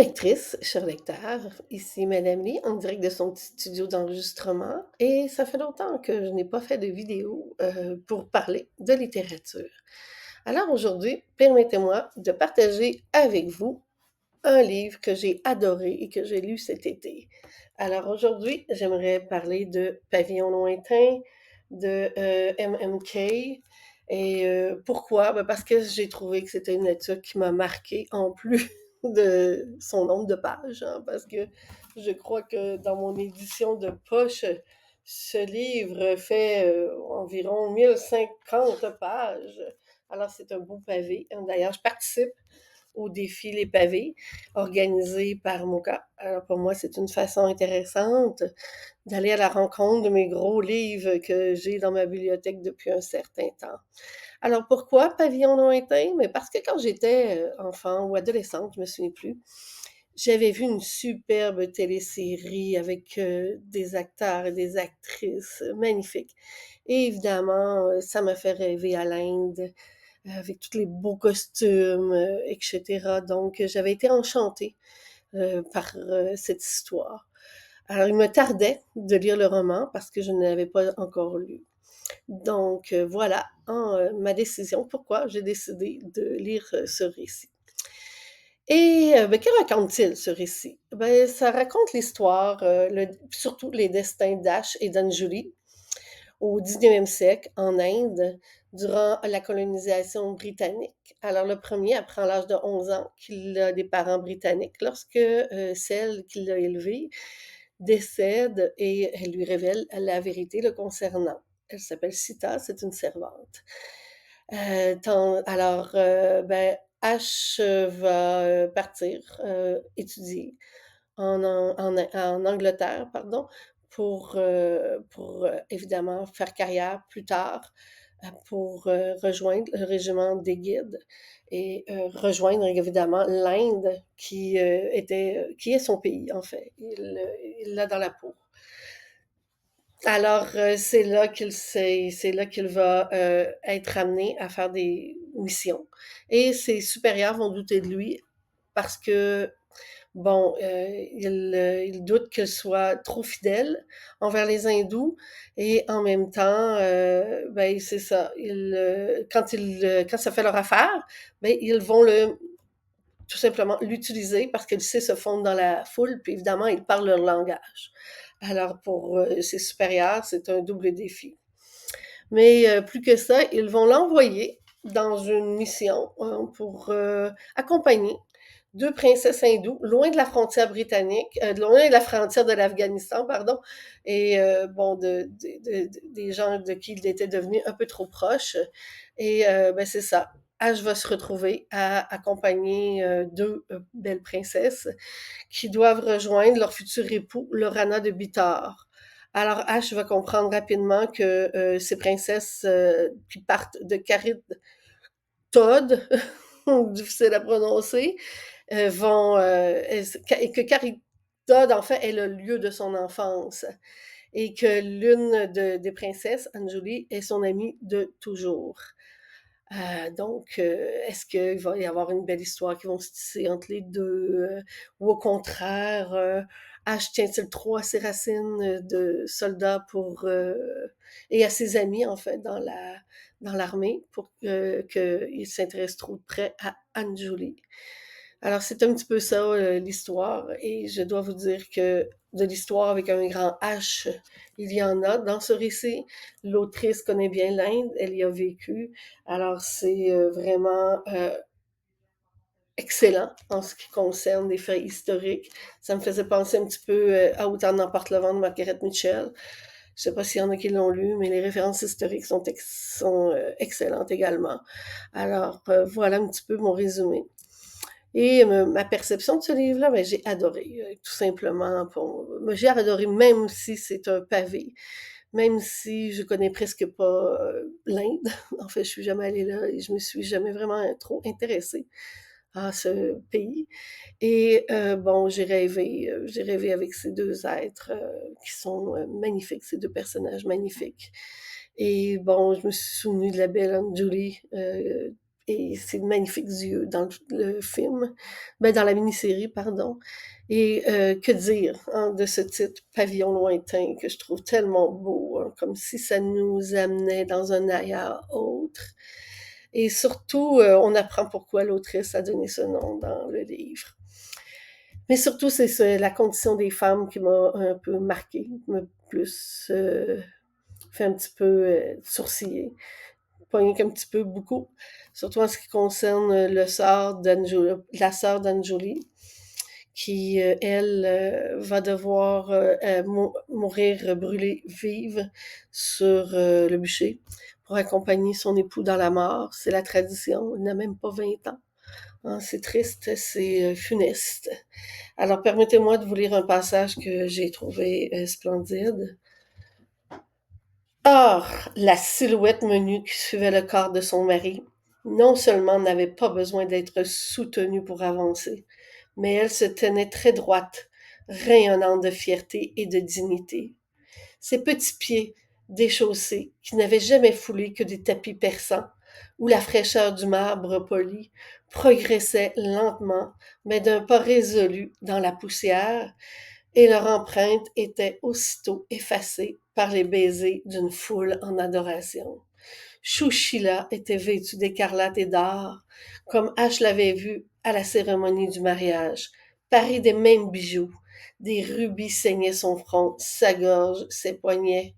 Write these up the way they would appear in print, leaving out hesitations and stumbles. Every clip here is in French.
lectrice, chère lecteur, ici Madame Lee, en direct de son petit studio d'enregistrement et ça fait longtemps que je n'ai pas fait de vidéo, pour parler de littérature. Alors aujourd'hui, permettez-moi de partager avec vous un livre que j'ai adoré et que j'ai lu cet été. Alors aujourd'hui, j'aimerais parler de Pavillon lointain de, M.M.K. et pourquoi? Ben, parce que j'ai trouvé que c'était une lecture qui m'a marquée en plus de son nombre de pages, hein, parce que je crois que dans mon édition de poche, ce livre fait, environ 1050 pages. Alors c'est un beau pavé, hein. D'ailleurs, je participe au défi Les Pavés, organisé par Moka. Alors pour moi, c'est une façon intéressante d'aller à la rencontre de mes gros livres que j'ai dans ma bibliothèque depuis un certain temps. Alors pourquoi Pavillon lointain? Mais parce que quand j'étais enfant ou adolescente, je me souviens plus, j'avais vu une superbe télésérie avec des acteurs et des actrices magnifiques. Et évidemment, ça m'a fait rêver à l'Inde, avec tous les beaux costumes, etc. Donc, j'avais été enchantée par cette histoire. Alors, il me tardait de lire le roman parce que je ne l'avais pas encore lu. Donc, voilà ma décision, pourquoi j'ai décidé de lire ce récit. Et ben, que raconte-t-il, ce récit? Ben, ça raconte l'histoire, surtout les destins d'Ash et d'Anjuli, au 19e siècle en Inde, durant la colonisation britannique. Alors le premier apprend à l'âge de 11 ans qu'il a des parents britanniques lorsque celle qui l'a élevé décède et elle lui révèle la vérité le concernant. Elle s'appelle Sita, c'est une servante. Ben, Ash va partir étudier en Angleterre, pardon, pour évidemment faire carrière plus tard, pour rejoindre le régiment des guides et rejoindre évidemment l'Inde qui est son pays en fait. Il l'a dans la peau. Alors c'est là qu'il va être amené à faire des missions et ses supérieurs vont douter de lui parce que bon, il doute qu'il soit trop fidèle envers les hindous et en même temps, ben, c'est ça, quand ça fait leur affaire, ben, ils vont tout simplement l'utiliser parce qu'il sait se fondre dans la foule, puis évidemment, il parle leur langage. Alors pour ses supérieurs, c'est un double défi. Mais plus que ça, ils vont l'envoyer dans une mission pour accompagner deux princesses hindoues, loin de la frontière britannique, loin de la frontière de l'Afghanistan, pardon, et bon, des gens de qui il était devenu un peu trop proche. Et ben c'est ça. Ash va se retrouver à accompagner deux belles princesses qui doivent rejoindre leur futur époux, le Rana de Bitar. Alors Ash va comprendre rapidement que ces princesses qui partent de Carid Todd, difficile à prononcer, et que Caridod, en fait, est le lieu de son enfance et que des princesses, Anjuli, est son amie de toujours. Donc, est-ce qu'il va y avoir une belle histoire qui vont se tisser entre les deux? Ou au contraire, Ash tient-il trop à ses racines de soldat et à ses amis, en fait, dans l'armée pour qu'il s'intéresse trop de près à Anjuli? Alors, c'est un petit peu ça, l'histoire et je dois vous dire que de l'histoire avec un grand H, il y en a dans ce récit. L'autrice connaît bien l'Inde, elle y a vécu. Alors, c'est vraiment excellent en ce qui concerne les faits historiques. Ça me faisait penser un petit peu à Autant n'emporte le vent de Margaret Mitchell. Je sais pas s'il y en a qui l'ont lu, mais les références historiques sont excellentes également. Alors, voilà un petit peu mon résumé. Et ma perception de ce livre-là, ben, j'ai adoré, tout simplement. J'ai adoré, même si c'est un pavé, même si je connais presque pas l'Inde. En fait, je suis jamais allée là et je me suis jamais vraiment trop intéressée à ce pays. Et bon, j'ai rêvé avec ces deux êtres qui sont magnifiques, ces deux personnages magnifiques. Et bon, je me suis souvenue de la belle Anne Julie et ses magnifiques yeux dans le film, ben dans la mini-série, pardon. Et que dire hein, de ce titre Pavillon lointain que je trouve tellement beau, hein, comme si ça nous amenait dans un ailleurs autre. Et surtout, on apprend pourquoi l'autrice a donné ce nom dans le livre. Mais surtout, c'est la condition des femmes qui m'a un peu marquée, m'a plus fait un petit peu sourciller, pas rien qu'un petit peu, beaucoup, surtout en ce qui concerne le sort la sœur d'Anjoli, qui, elle, va devoir mourir brûlée vive sur le bûcher pour accompagner son époux dans la mort. C'est la tradition, il n'a même pas 20 ans. Hein, c'est triste, c'est funeste. Alors permettez-moi de vous lire un passage que j'ai trouvé splendide. Or, la silhouette menue qui suivait le corps de son mari, non seulement n'avait pas besoin d'être soutenue pour avancer, mais elle se tenait très droite, rayonnant de fierté et de dignité. Ses petits pieds, déchaussés, qui n'avaient jamais foulé que des tapis persans, où la fraîcheur du marbre poli progressait lentement, mais d'un pas résolu dans la poussière, et leur empreinte était aussitôt effacée par les baisers d'une foule en adoration. Chouchila était vêtue d'écarlate et d'or, comme H l'avait vu à la cérémonie du mariage, parée des mêmes bijoux. Des rubis saignaient son front, sa gorge, ses poignets,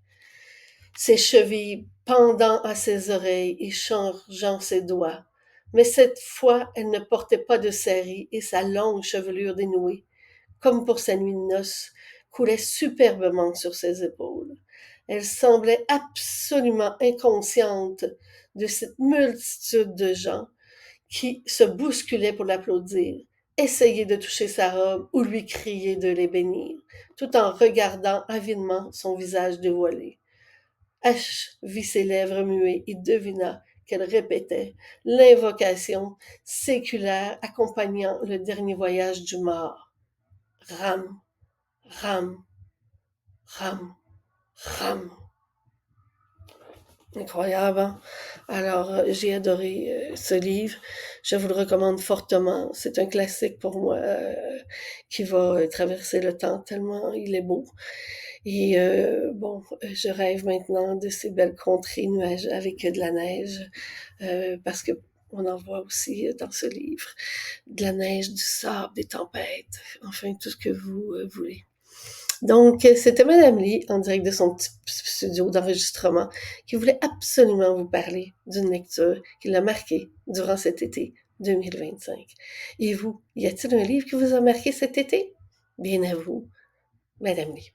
ses chevilles pendant à ses oreilles et changeant ses doigts. Mais cette fois, elle ne portait pas de sari et sa longue chevelure dénouée, comme pour sa nuit de noces, coulait superbement sur ses épaules. Elle semblait absolument inconsciente de cette multitude de gens qui se bousculaient pour l'applaudir, essayaient de toucher sa robe ou lui crier de les bénir, tout en regardant avidement son visage dévoilé. H vit ses lèvres muer et devina qu'elle répétait l'invocation séculaire accompagnant le dernier voyage du mort. Ram, ram, ram, ram. Incroyable, hein? Alors, j'ai adoré ce livre. Je vous le recommande fortement. C'est un classique pour moi qui va traverser le temps tellement il est beau. Et bon, je rêve maintenant de ces belles contrées nuages avec de la neige, parce que on en voit aussi dans ce livre. De la neige, du sable, des tempêtes, enfin tout ce que vous voulez. Donc, c'était Madame Lee, en direct de son petit studio d'enregistrement, qui voulait absolument vous parler d'une lecture qui l'a marquée durant cet été 2025. Et vous, y a-t-il un livre qui vous a marqué cet été? Bien à vous, Madame Lee.